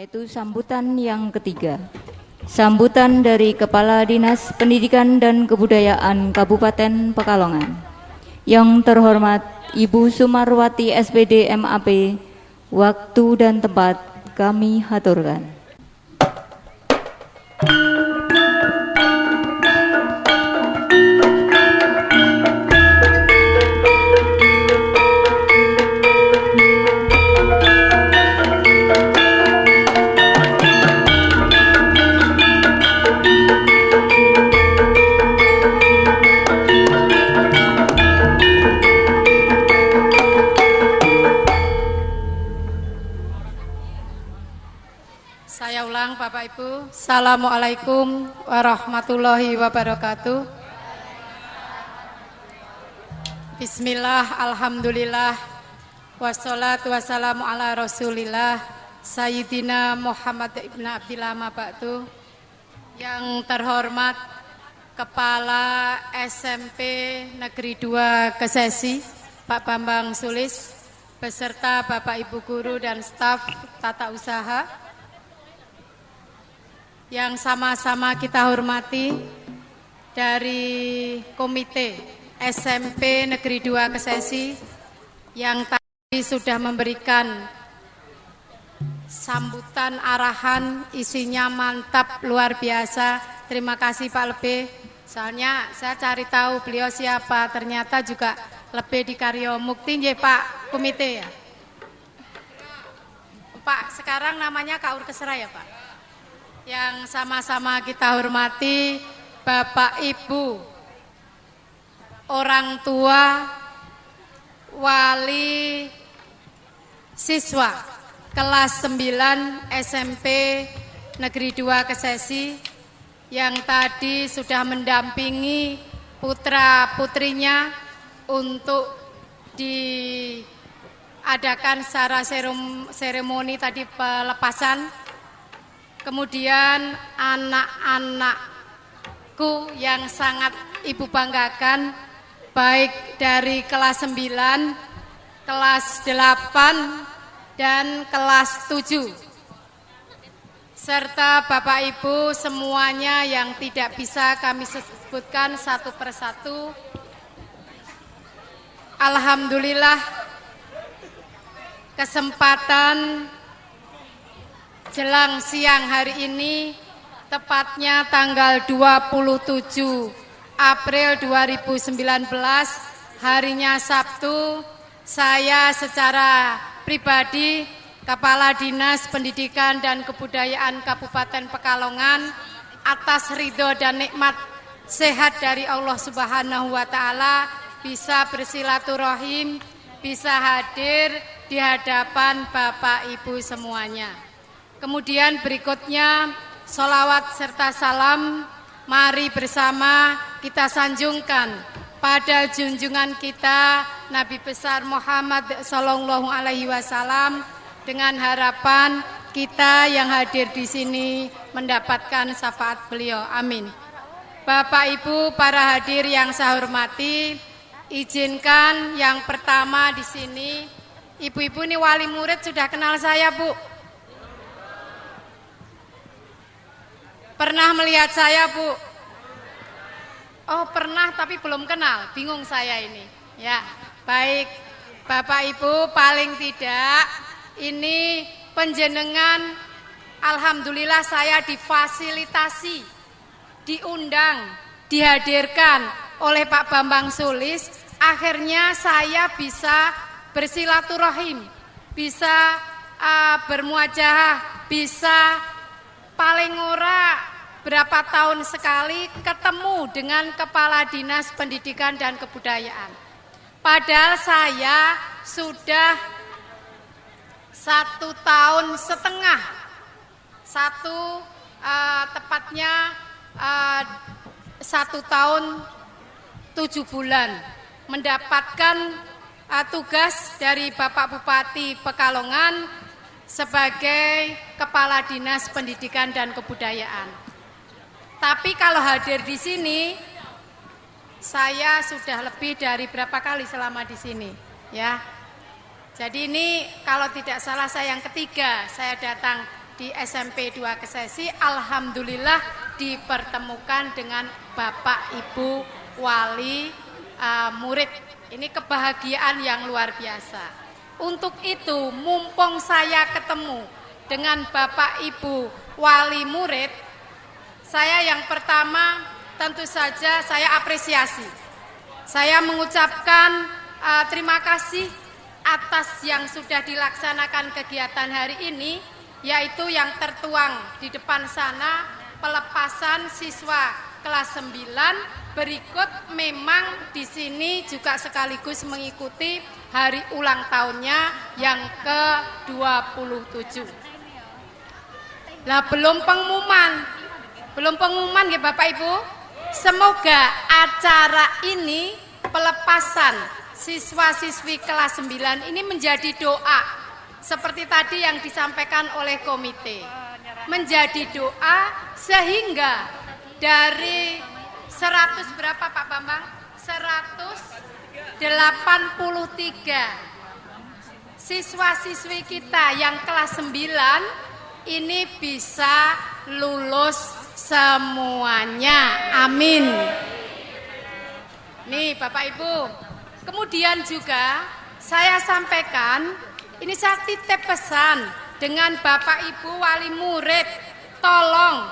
yaitu sambutan yang ketiga. Sambutan dari Kepala Dinas Pendidikan dan Kebudayaan Kabupaten Pekalongan. Yang terhormat Ibu Sumarwati SPD MAP, waktu dan tempat kami haturkan. Saya ulang Bapak Ibu. Assalamualaikum warahmatullahi wabarakatuh. Bismillah, alhamdulillah, wassalatu wassalamu ala rasulillah, Sayyidina Muhammad ibn Abdillah maba'du. Yang terhormat Kepala SMP Negeri 2 Kesesi, Pak Bambang Sulis, beserta Bapak Ibu Guru dan staf tata usaha, yang sama-sama kita hormati dari Komite SMP Negeri 2 Kesesi yang tadi sudah memberikan sambutan arahan, isinya mantap, luar biasa. Terima kasih Pak Lebe. Soalnya saya cari tahu beliau siapa, ternyata juga Lebe di Karyo Mukti nggih Pak Komite ya. Pak, sekarang namanya Kaur Kesera ya Pak. Yang sama-sama kita hormati Bapak Ibu, orang tua, wali siswa kelas 9 SMP Negeri 2 Kesesi yang tadi sudah mendampingi putra-putrinya untuk diadakan secara seremoni tadi pelepasan. Kemudian anak-anakku yang sangat Ibu banggakan, baik dari kelas 9, kelas 8, dan kelas 7. Serta Bapak Ibu semuanya yang tidak bisa kami sebutkan satu persatu. Alhamdulillah, kesempatan jelang siang hari ini, tepatnya tanggal 27 April 2019, harinya Sabtu, saya secara pribadi, Kepala Dinas Pendidikan dan Kebudayaan Kabupaten Pekalongan, atas ridho dan nikmat sehat dari Allah Subhanahu wa Ta'ala, bisa bersilaturahim, bisa hadir di hadapan Bapak Ibu semuanya. Kemudian berikutnya sholawat serta salam, mari bersama kita sanjungkan pada junjungan kita Nabi besar Muhammad Sallallahu Alaihi Wasallam, dengan harapan kita yang hadir di sini mendapatkan syafaat beliau. Amin. Bapak Ibu para hadir yang saya hormati, izinkan yang pertama di sini, ibu-ibu ini wali murid sudah kenal saya Bu. Pernah melihat saya Bu? Oh pernah tapi belum kenal, bingung saya ini. Ya, baik Bapak Ibu, paling tidak ini penjenengan, alhamdulillah saya difasilitasi, diundang, dihadirkan oleh Pak Bambang Sulis. Akhirnya saya bisa bersilaturahim, bisa bermuajahah, bisa paling ora berapa tahun sekali ketemu dengan Kepala Dinas Pendidikan dan Kebudayaan. Padahal saya sudah 1,5 tahun, tepatnya 1 tahun 7 bulan mendapatkan tugas dari Bapak Bupati Pekalongan sebagai Kepala Dinas Pendidikan dan Kebudayaan. Tapi kalau hadir di sini, saya sudah lebih dari berapa kali selama di sini, ya. Jadi ini kalau tidak salah saya yang ketiga saya datang di SMP 2 Kesesi, alhamdulillah dipertemukan dengan Bapak Ibu wali murid. Ini kebahagiaan yang luar biasa. Untuk itu, mumpung saya ketemu dengan Bapak Ibu wali murid, saya yang pertama tentu saja saya apresiasi. Saya mengucapkan terima kasih atas yang sudah dilaksanakan kegiatan hari ini, yaitu yang tertuang di depan sana, pelepasan siswa kelas 9. Berikut memang di sini juga sekaligus mengikuti hari ulang tahunnya yang ke-27. Lah belum pengumuman ya Bapak Ibu. Semoga acara ini, pelepasan siswa-siswi kelas 9 ini menjadi doa. Seperti tadi yang disampaikan oleh komite. Menjadi doa sehingga dari 100 berapa Pak Bambang? 183 siswa-siswi kita yang kelas 9 ini bisa lulus semuanya. Amin. Nih Bapak Ibu. Kemudian juga saya sampaikan, ini saya titip pesan dengan Bapak Ibu wali murid, tolong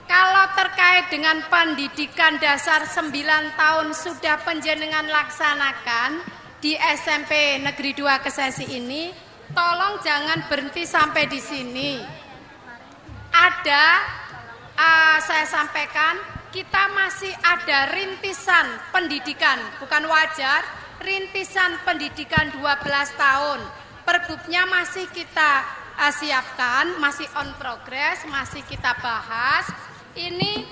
kalau terkait dengan pendidikan dasar 9 tahun sudah panjenengan laksanakan di SMP Negeri 2 Kesesi ini, tolong jangan berhenti sampai di sini. Ada, saya sampaikan, kita masih ada rintisan pendidikan, bukan wajar, rintisan pendidikan 12 tahun. Pergubnya masih kita siapkan, masih on progress, masih kita bahas. Ini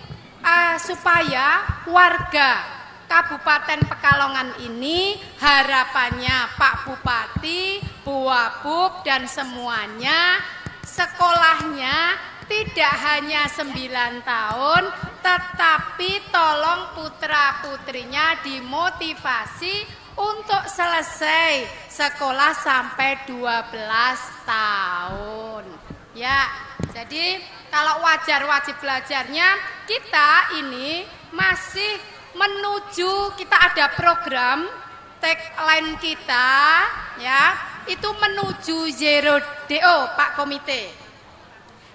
supaya warga Kabupaten Pekalongan ini harapannya Pak Bupati, Bu Wabub dan semuanya sekolahnya tidak hanya 9 tahun, tetapi tolong putra-putrinya dimotivasi untuk selesai sekolah sampai 12 tahun. Ya, jadi kalau wajar wajib belajarnya kita ini masih menuju, kita ada program tagline kita ya, itu menuju zero DO Pak Komite.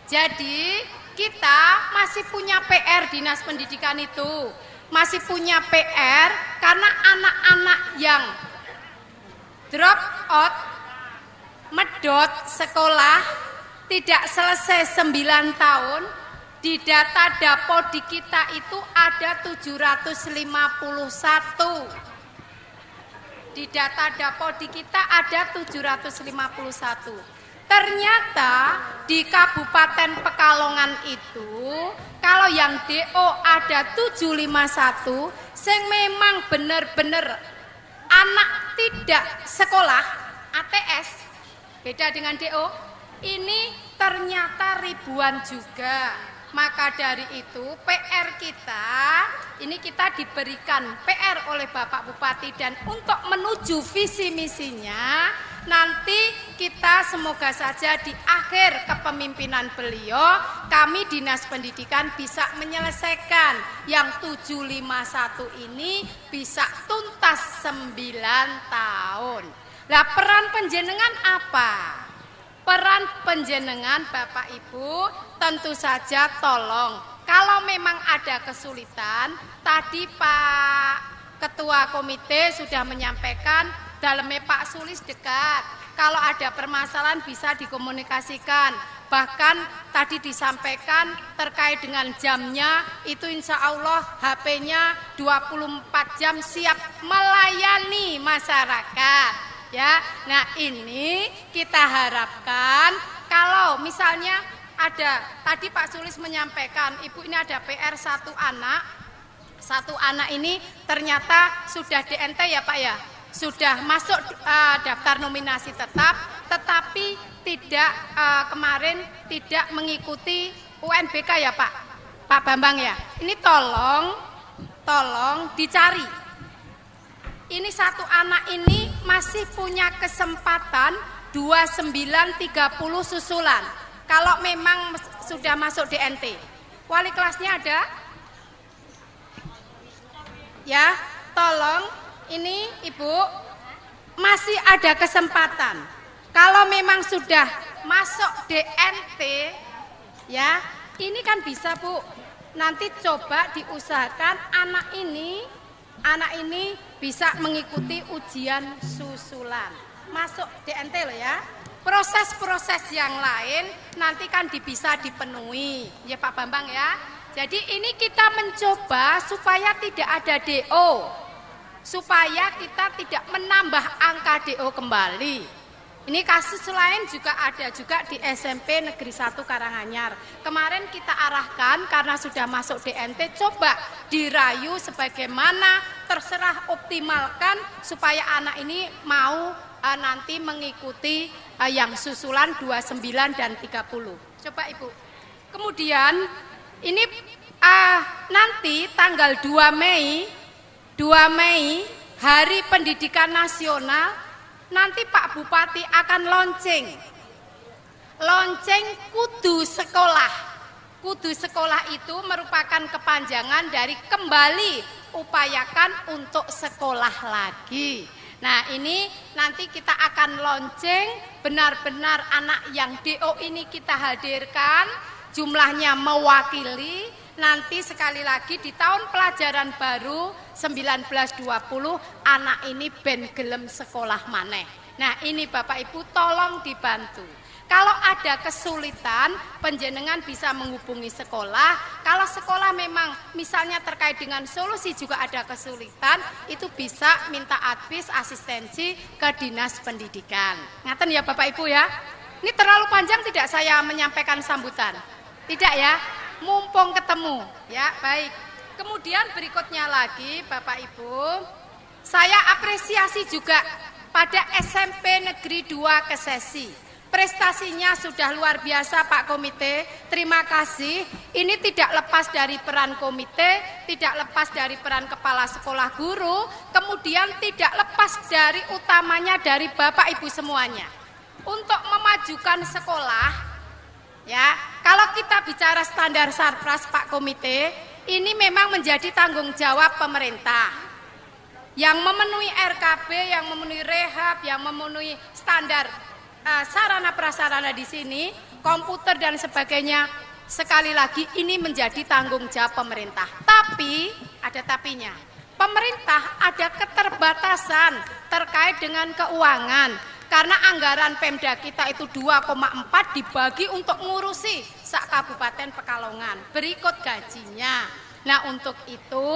Jadi kita masih punya PR Dinas Pendidikan itu, masih punya PR karena anak-anak yang drop out, medot sekolah, tidak selesai 9 tahun, di data Dapodi kita itu ada 751. Di data Dapodi kita ada 751. Ternyata di Kabupaten Pekalongan itu kalau yang DO ada 751, yang memang benar-benar anak tidak sekolah ATS, beda dengan DO, ini ternyata ribuan juga. Maka dari itu PR kita, ini kita diberikan PR oleh Bapak Bupati, dan untuk menuju visi misinya nanti kita semoga saja di akhir kepemimpinan beliau kami Dinas Pendidikan bisa menyelesaikan yang 751 ini bisa tuntas 9 tahun. Lah peran penjenengan apa? Peran penjenengan Bapak Ibu tentu saja tolong kalau memang ada kesulitan, tadi Pak Ketua Komite sudah menyampaikan dalamnya Pak Sulis dekat. Kalau ada permasalahan bisa dikomunikasikan. Bahkan tadi disampaikan terkait dengan jamnya, itu insya Allah HP-nya 24 jam siap melayani masyarakat. Ya, nah ini kita harapkan kalau misalnya ada, tadi Pak Sulis menyampaikan, Ibu ini ada PR satu anak ini ternyata sudah DNT ya Pak ya, sudah masuk daftar nominasi tetap, tetapi tidak kemarin tidak mengikuti UNBK ya Pak Bambang ya. Ini tolong dicari. Ini satu anak ini masih punya kesempatan 2930 susulan. kalau memang sudah masuk DNT. Wali kelasnya ada? Ya, tolong ini Ibu, masih ada kesempatan. Kalau memang sudah masuk DNT, ya, ini kan bisa Bu. Nanti coba diusahakan anak ini bisa mengikuti ujian susulan. Masuk DNT loh ya. Proses-proses yang lain nanti kan bisa dipenuhi. Ya Pak Bambang ya. Jadi ini kita mencoba supaya tidak ada DO. Supaya kita tidak menambah angka DO kembali. Ini kasus lain juga ada juga di SMP Negeri 1 Karanganyar. Kemarin kita arahkan karena sudah masuk DNT, coba dirayu sebagaimana terserah optimalkan supaya anak ini mau nanti mengikuti yang susulan 29 dan 30. Coba Ibu. Kemudian ini nanti tanggal 2 Mei Hari Pendidikan Nasional. Nanti Pak Bupati akan lonceng kudu sekolah. Kudu sekolah itu merupakan kepanjangan dari kembali upayakan untuk sekolah lagi. Nah ini nanti kita akan lonceng benar-benar anak yang DO ini kita hadirkan, jumlahnya mewakili. Nanti sekali lagi di tahun pelajaran baru 1920 anak ini ben gelem sekolah maneh. Nah ini Bapak Ibu tolong dibantu. Kalau ada kesulitan penjenengan bisa menghubungi sekolah. Kalau sekolah memang misalnya terkait dengan solusi juga ada kesulitan, itu bisa minta advis asistensi ke Dinas Pendidikan. Ngaten ya Bapak Ibu ya. Ini terlalu panjang tidak saya menyampaikan sambutan? Tidak ya? Mumpung ketemu ya, baik. Kemudian berikutnya lagi Bapak Ibu, saya apresiasi juga pada SMP Negeri 2 Kesesi. Prestasinya sudah luar biasa Pak Komite, terima kasih. Ini tidak lepas dari peran komite, tidak lepas dari peran kepala sekolah guru, kemudian tidak lepas dari utamanya dari Bapak Ibu semuanya. Untuk memajukan sekolah, ya, kalau kita bicara standar Sarpras Pak Komite, ini memang menjadi tanggung jawab pemerintah. Yang memenuhi RKB, yang memenuhi rehab, yang memenuhi standar sarana prasarana di sini, komputer dan sebagainya, sekali lagi ini menjadi tanggung jawab pemerintah. Tapi, ada tapinya. Pemerintah ada keterbatasan terkait dengan keuangan. Karena anggaran Pemda kita itu 2,4 dibagi untuk ngurusi sak Kabupaten Pekalongan. Berikut gajinya. Nah untuk itu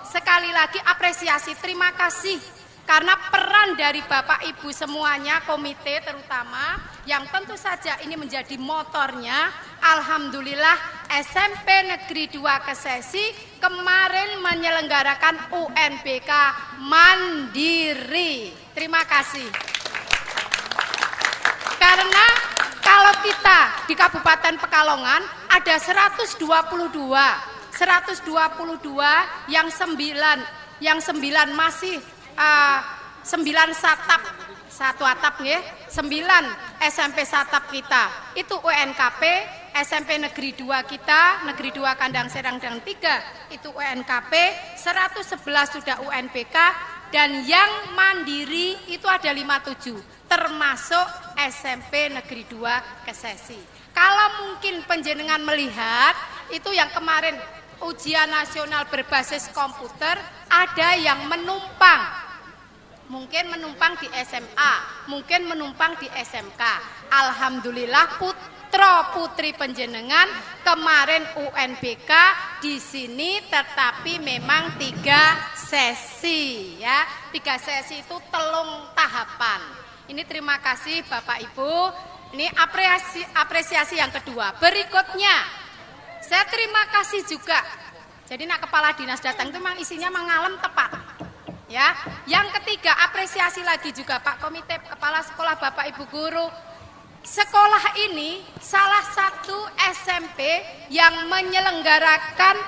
sekali lagi apresiasi, terima kasih. Karena peran dari Bapak Ibu semuanya, komite terutama, yang tentu saja ini menjadi motornya. Alhamdulillah SMP Negeri 2 Kesesi kemarin menyelenggarakan UNBK mandiri. Terima kasih. Karena kalau kita di Kabupaten Pekalongan ada 122 yang 9 masih 9 satap, satu atap nggih, 9 SMP satap kita. Itu UNKP, SMP Negeri 2 kita, Negeri 2 Kandang Serang dan 3 itu UNKP, 111 sudah UNBK, dan yang mandiri itu ada 57. Termasuk SMP Negeri 2 Kesesi. Kalau mungkin penjenengan melihat itu yang kemarin ujian nasional berbasis komputer, ada yang menumpang. Mungkin menumpang di SMA, mungkin menumpang di SMK. Alhamdulillah putra putri penjenengan kemarin UNBK di sini, tetapi memang 3 sesi ya. 3 sesi itu telung tahapan. Ini terima kasih Bapak Ibu. Ini apresiasi yang kedua. Berikutnya, saya terima kasih juga. Jadi nak kepala dinas datang itu memang isinya mengalem tepat. Ya. Yang ketiga, apresiasi lagi juga Pak Komite, Kepala Sekolah, Bapak Ibu Guru. Sekolah ini salah satu SMP yang menyelenggarakan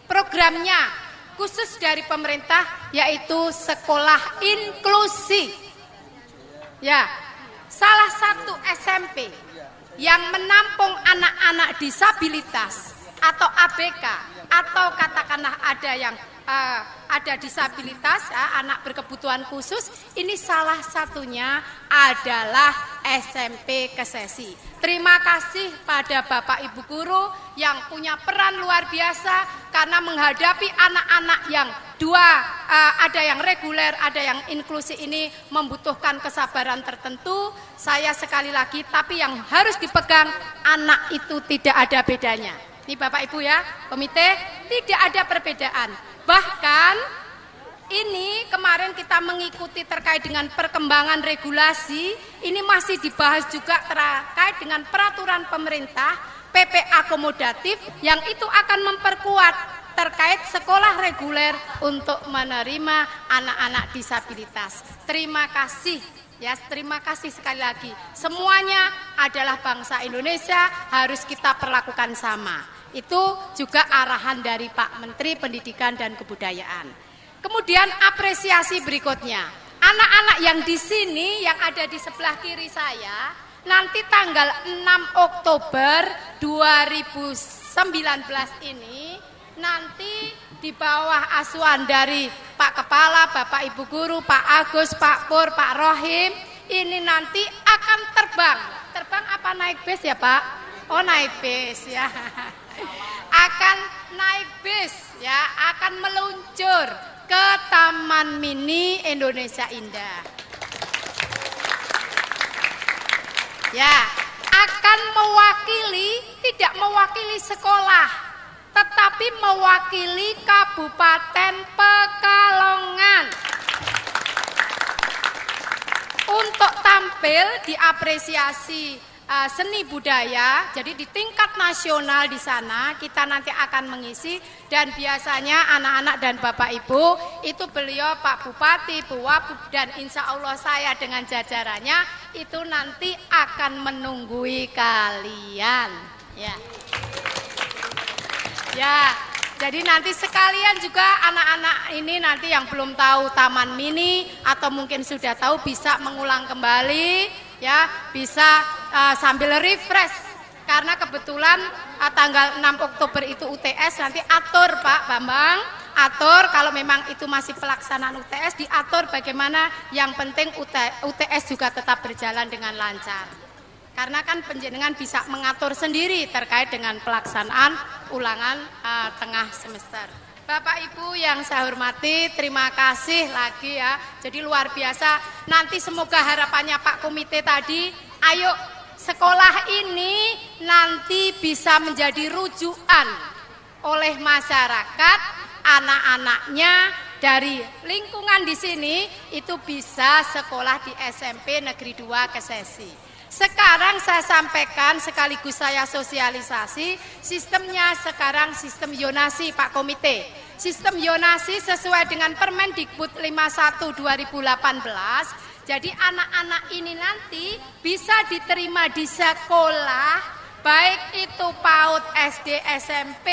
programnya khusus dari pemerintah, yaitu sekolah inklusi. Ya, salah satu SMP yang menampung anak-anak disabilitas atau ABK, atau katakanlah ada yang ada disabilitas, anak berkebutuhan khusus, ini salah satunya adalah SMP Kesesi. Terima kasih pada Bapak Ibu guru yang punya peran luar biasa karena menghadapi anak-anak yang ada yang reguler, ada yang inklusi, ini membutuhkan kesabaran tertentu. Saya sekali lagi, tapi yang harus dipegang, anak itu tidak ada bedanya. Ini Bapak Ibu ya, komite, tidak ada perbedaan. Bahkan ini kemarin kita mengikuti terkait dengan perkembangan regulasi, ini masih dibahas juga terkait dengan peraturan pemerintah PP akomodatif yang itu akan memperkuat terkait sekolah reguler untuk menerima anak-anak disabilitas. Terima kasih. Ya, terima kasih sekali lagi. Semuanya adalah bangsa Indonesia, harus kita perlakukan sama. Itu juga arahan dari Pak Menteri Pendidikan dan Kebudayaan. Kemudian apresiasi berikutnya, anak-anak yang di sini, yang ada di sebelah kiri saya, nanti tanggal 6 Oktober 2019 ini, nanti di bawah asuhan dari Pak Kepala, Bapak Ibu Guru, Pak Agus, Pak Pur, Pak Rohim, ini nanti akan terbang. Terbang apa naik bis ya Pak? Oh naik bis ya. Akan naik bis ya, akan meluncur ke Taman Mini Indonesia Indah. Ya, akan mewakili, tidak mewakili sekolah, tetapi mewakili Kabupaten Pekalongan untuk tampil diapresiasi seni budaya. Jadi di tingkat nasional di sana kita nanti akan mengisi, dan biasanya anak-anak dan Bapak Ibu itu beliau Pak Bupati, Bu Wapub, dan insya Allah saya dengan jajarannya itu nanti akan menunggui kalian. Ya, jadi nanti sekalian juga anak-anak ini nanti yang belum tahu Taman Mini atau mungkin sudah tahu bisa mengulang kembali. Ya, bisa sambil refresh karena kebetulan tanggal 6 Oktober itu UTS, nanti atur Pak Bambang, atur kalau memang itu masih pelaksanaan UTS, diatur bagaimana, yang penting UTS juga tetap berjalan dengan lancar. Karena kan penjenengan bisa mengatur sendiri terkait dengan pelaksanaan ulangan tengah semester. Bapak Ibu yang saya hormati, terima kasih lagi ya. Jadi luar biasa. Nanti semoga harapannya Pak Komite tadi, ayo sekolah ini nanti bisa menjadi rujukan oleh masyarakat, anak-anaknya dari lingkungan di sini itu bisa sekolah di SMP Negeri 2 Kesesi. Sekarang saya sampaikan sekaligus saya sosialisasi, sistemnya sekarang sistem yonasi Pak Komite. Sistem yonasi sesuai dengan Permendikbud 51 2018. Jadi anak-anak ini nanti bisa diterima di sekolah, baik itu PAUD, SD, SMP.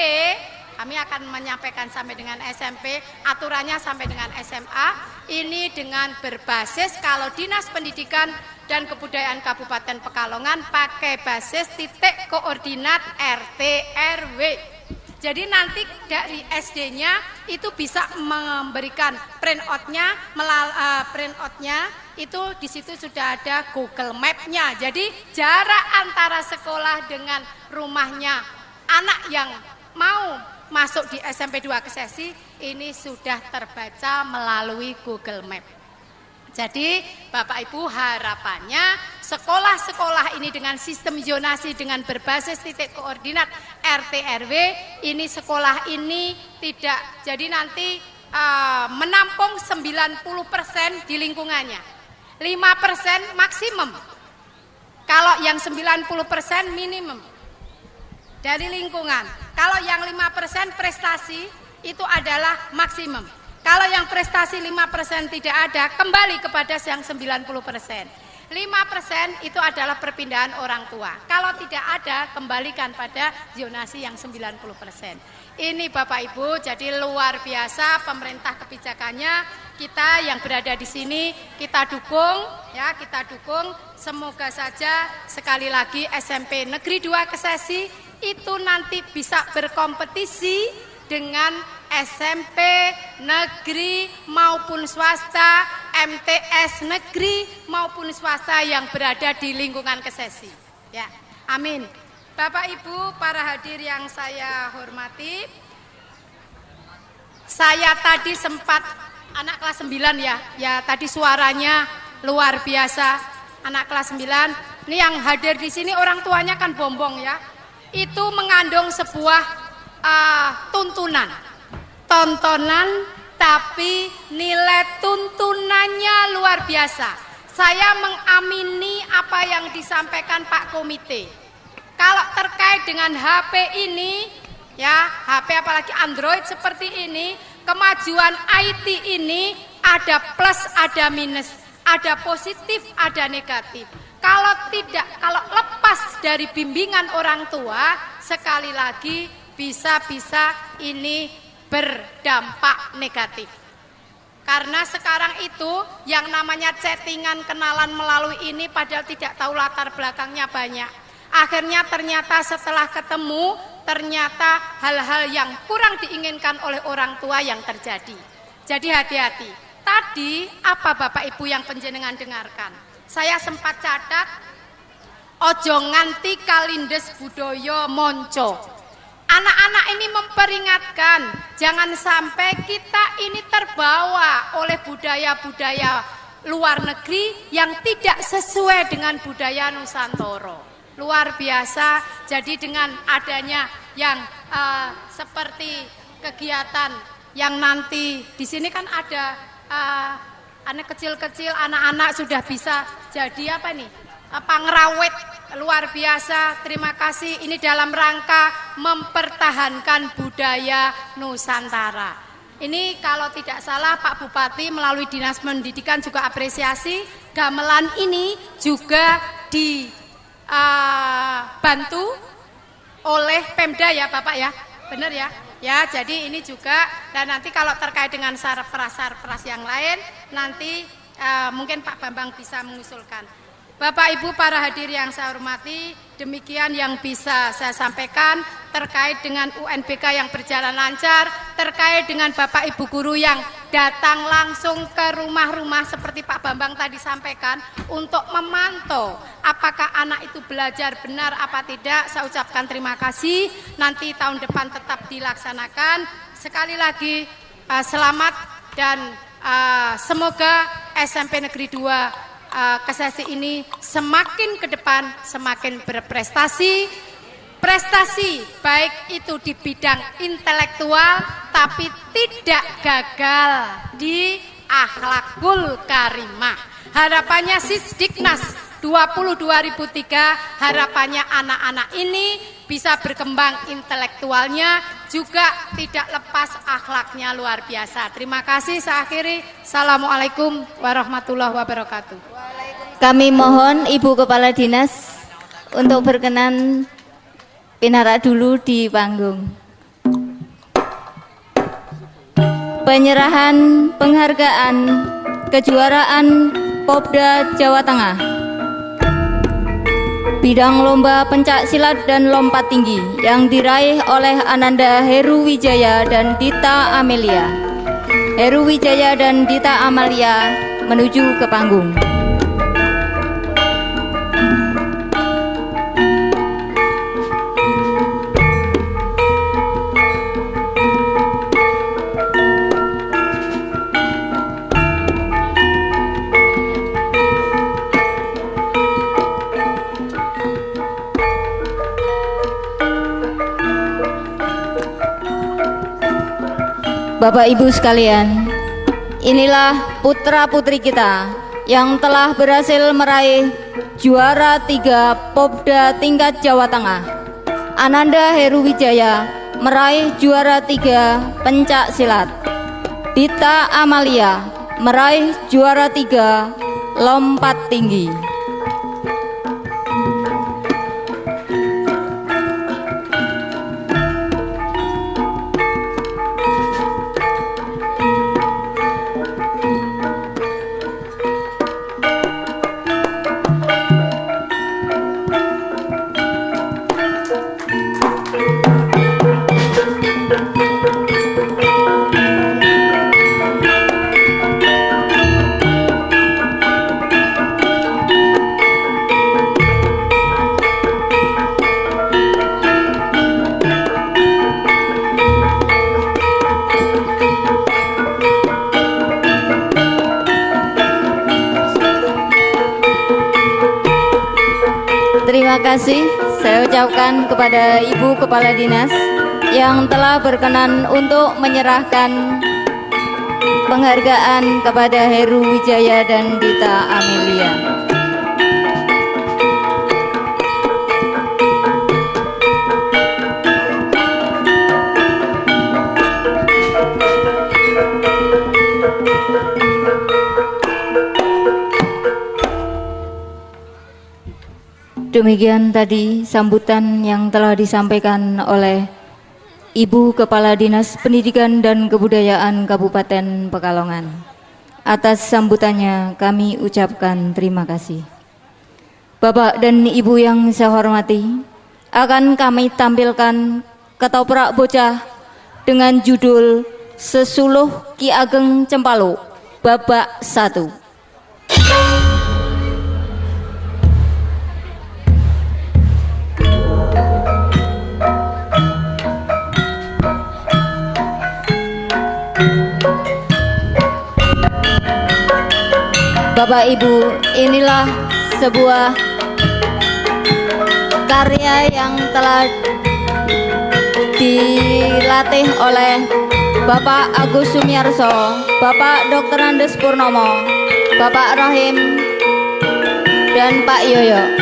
Kami akan menyampaikan sampai dengan SMP, aturannya sampai dengan SMA. Ini dengan berbasis kalau Dinas Pendidikan dan Kebudayaan Kabupaten Pekalongan pakai basis titik koordinat RT RW. Jadi nanti dari SD-nya itu bisa memberikan printout-nya, itu di situ sudah ada Google Map-nya. Jadi jarak antara sekolah dengan rumahnya anak yang mau masuk di SMP 2 Kesesi ini sudah terbaca melalui Google Map. Jadi Bapak Ibu harapannya sekolah-sekolah ini dengan sistem zonasi dengan berbasis titik koordinat RT RW ini, sekolah ini tidak jadi nanti menampung 90% di lingkungannya, 5% maksimum. Kalau yang 90% minimum dari lingkungan. Kalau yang 5% prestasi itu adalah maksimum. Kalau yang prestasi 5% tidak ada, kembali kepada yang 90%. 5% itu adalah perpindahan orang tua. Kalau tidak ada, kembalikan pada zonasi yang 90%. Ini Bapak Ibu, jadi luar biasa pemerintah kebijakannya. Kita yang berada di sini kita dukung, ya, kita dukung. Semoga saja sekali lagi SMP Negeri 2 Kesesi itu nanti bisa berkompetisi dengan SMP negeri maupun swasta, MTS negeri maupun swasta yang berada di lingkungan Kesesi. Ya, amin. Bapak Ibu, para hadir yang saya hormati, saya tadi sempat anak kelas 9 ya tadi suaranya luar biasa. Anak kelas 9, ini yang hadir di sini orang tuanya kan bombong ya. Itu mengandung sebuah tontonan, tapi nilai tuntunannya luar biasa. Saya mengamini apa yang disampaikan Pak Komite. Kalau terkait dengan HP ini, ya HP apalagi Android seperti ini, kemajuan IT ini ada plus, ada minus, ada positif, ada negatif. Kalau lepas dari bimbingan orang tua, sekali lagi bisa-bisa ini berdampak negatif. Karena sekarang itu yang namanya chattingan, kenalan melalui ini padahal tidak tahu latar belakangnya banyak. Akhirnya ternyata setelah ketemu, ternyata hal-hal yang kurang diinginkan oleh orang tua yang terjadi. Jadi hati-hati. Tadi apa Bapak Ibu yang panjenengan dengarkan? Saya sempat catat, ojo nganti kalindes budaya monco. Anak-anak ini memperingatkan, jangan sampai kita ini terbawa oleh budaya-budaya luar negeri yang tidak sesuai dengan budaya Nusantara. Luar biasa, jadi dengan adanya yang seperti kegiatan yang nanti di sini kan ada anak kecil-kecil, anak-anak sudah bisa jadi apa nih? Pangrawit, luar biasa. Terima kasih, ini dalam rangka mempertahankan budaya Nusantara. Ini kalau tidak salah Pak Bupati melalui Dinas Pendidikan juga apresiasi, gamelan ini juga dibantu oleh Pemda ya Bapak ya, benar ya? Ya, jadi ini juga, dan nanti kalau terkait dengan sarpras yang lain, nanti mungkin Pak Bambang bisa mengusulkan. Bapak Ibu para hadir yang saya hormati, demikian yang bisa saya sampaikan terkait dengan UNBK yang berjalan lancar, terkait dengan Bapak Ibu guru yang datang langsung ke rumah-rumah seperti Pak Bambang tadi sampaikan untuk memantau apakah anak itu belajar benar apa tidak. Saya ucapkan terima kasih, nanti tahun depan tetap dilaksanakan. Sekali lagi selamat dan semoga SMP Negeri 2 Kesesi ini semakin ke depan semakin berprestasi, baik itu di bidang intelektual tapi tidak gagal di akhlakul karimah. Harapannya Sisdiknas 2003, harapannya anak-anak ini bisa berkembang intelektualnya, juga tidak lepas akhlaknya luar biasa. Terima kasih, saya akhiri. Assalamualaikum warahmatullahi wabarakatuh. Kami mohon Ibu Kepala Dinas untuk berkenan pinarak dulu di panggung. Penyerahan penghargaan kejuaraan Popda Jawa Tengah bidang lomba pencak silat dan lompat tinggi yang diraih oleh Ananda Heru Wijaya dan Dita Amelia. Heru Wijaya dan Dita Amelia menuju ke panggung. Bapak Ibu sekalian, inilah putra-putri kita yang telah berhasil meraih juara 3 Popda tingkat Jawa Tengah. Ananda Heru Wijaya meraih juara 3 pencak silat. Dita Amalia meraih juara 3 lompat tinggi. kasih saya ucapkan kepada Ibu Kepala Dinas yang telah berkenan untuk menyerahkan penghargaan kepada Heru Wijaya dan Dita Amelia. Demikian tadi sambutan yang telah disampaikan oleh Ibu Kepala Dinas Pendidikan dan Kebudayaan Kabupaten Pekalongan. Atas sambutannya kami ucapkan terima kasih. Bapak dan Ibu yang saya hormati, akan kami tampilkan ketoprak bocah dengan judul Sesuluh Ki Ageng Cempaluk, babak 1. Bapak Ibu, inilah sebuah karya yang telah dilatih oleh Bapak Agus Sumiarso, Bapak Dr. Andes Purnomo, Bapak Rohim, dan Pak Yoyo.